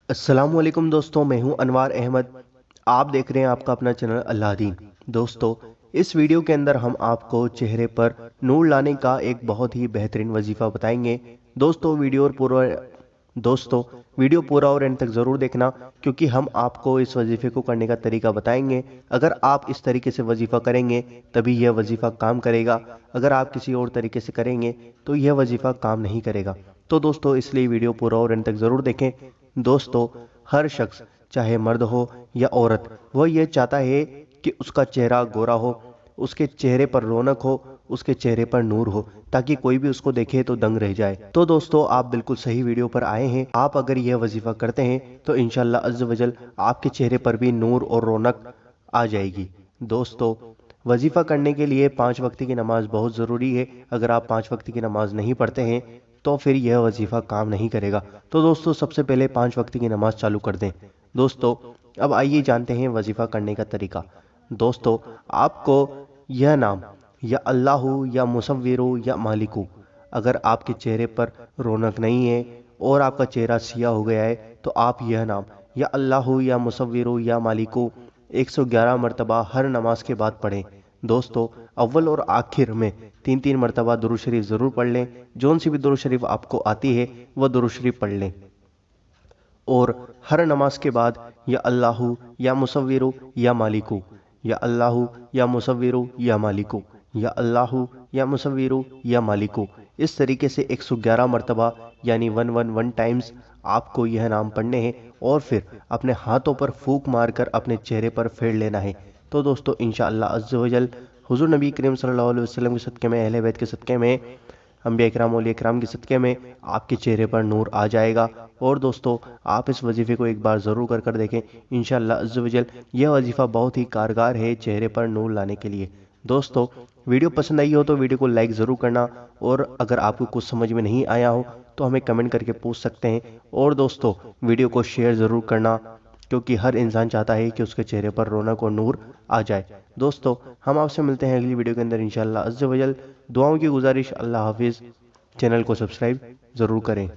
अस्सलामुअलैकुम दोस्तों, मैं हूं अनवार अहमद। आप देख रहे हैं आपका अपना चैनल अल्लादीन। दोस्तों, इस वीडियो के अंदर हम आपको चेहरे पर नूर लाने का एक बहुत ही बेहतरीन वजीफा बताएंगे। दोस्तों दोस्तों वीडियो पूरा और एंड तक ज़रूर देखना, क्योंकि हम आपको इस वजीफे को करने का तरीका बताएंगे। अगर आप इस तरीके से वजीफा करेंगे तभी यह वजीफा काम करेगा। अगर आप किसी और तरीके से करेंगे तो यह वजीफा काम नहीं करेगा। तो दोस्तों, इसलिए वीडियो पूरा और एंड तक ज़रूर देखें। दोस्तों, हर शख्स, चाहे मर्द हो या औरत, वह यह चाहता है कि उसका चेहरा गोरा हो, उसके चेहरे पर रौनक हो, उसके चेहरे पर नूर हो, ताकि कोई भी उसको देखे तो दंग रह जाए। तो दोस्तों, आप बिल्कुल सही वीडियो पर आए हैं। आप अगर यह वजीफा करते हैं तो इंशाल्लाह अज़्ज़ वजल आपके चेहरे पर भी नूर और रौनक आ जाएगी। दोस्तों, वजीफा करने के लिए 5 वक्त की नमाज बहुत ज़रूरी है। अगर आप 5 वक्त की नमाज नहीं पढ़ते हैं तो फिर यह वजीफा काम नहीं करेगा। तो दोस्तों, सबसे पहले 5 वक्त की नमाज चालू कर दें। दोस्तों, अब आइए जानते हैं वजीफा करने का तरीका। दोस्तों, आपको यह नाम या अल्लाहू या मुसव्विरू या मालिकू, अगर आपके चेहरे पर रौनक नहीं है और आपका चेहरा सिया हो गया है तो आप यह नाम या अल्लाहू या मुसव्विरू या मालिकू 111 मरतबा हर नमाज के बाद पढ़ें। दोस्तों, अव्वल और आखिर में 3-3 मरतबा दुरूद शरीफ ज़रूर पढ़ लें। जौन सी भी दुरूद शरीफ आपको आती है वह दुरूद शरीफ पढ़ लें। और हर नमाज के बाद या अल्लाहू या मुसव्विरू या मालिकू, या अल्लाहू या मुसव्विरू या मालिकू, या अल्लाहू या मुसव्विरू या मालिकू, इस तरीके से 111 मरतबा यानी 111 टाइम्स आपको यह नाम पढ़ने हैं। और फिर अपने हाथों पर फूंक मारकर अपने चेहरे पर फेर लेना है। तो दोस्तों, इंशाअल्लाह अज़्ज़ वजल हुज़ूर नबी करीम सल्लल्लाहु अलैहि वसल्लम के सदक़े में, अहले बैत के सदक़े में, अंबिया इकराम औलिया इकराम के सदक़े में आपके चेहरे पर नूर आ जाएगा। और दोस्तों, आप इस वजीफे को एक बार ज़रूर कर देखें। इंशाअल्लाह अज़्ज़ वजल यह वजीफ़ा बहुत ही कारगर है चेहरे पर नूर लाने के लिए। दोस्तों, वीडियो पसंद आई हो तो वीडियो को लाइक ज़रूर करना। और अगर आपको कुछ समझ में नहीं आया हो तो हमें कमेंट करके पूछ सकते हैं। और दोस्तों, वीडियो को शेयर ज़रूर करना, क्योंकि हर इंसान चाहता है कि उसके चेहरे पर रौनक और नूर आ जाए। दोस्तों, हम आपसे मिलते हैं अगली वीडियो के अंदर इंशाअल्लाह अज़्ज़ वजल। दुआओं की गुजारिश, अल्लाह हाफिज़। चैनल को सब्सक्राइब ज़रूर करें।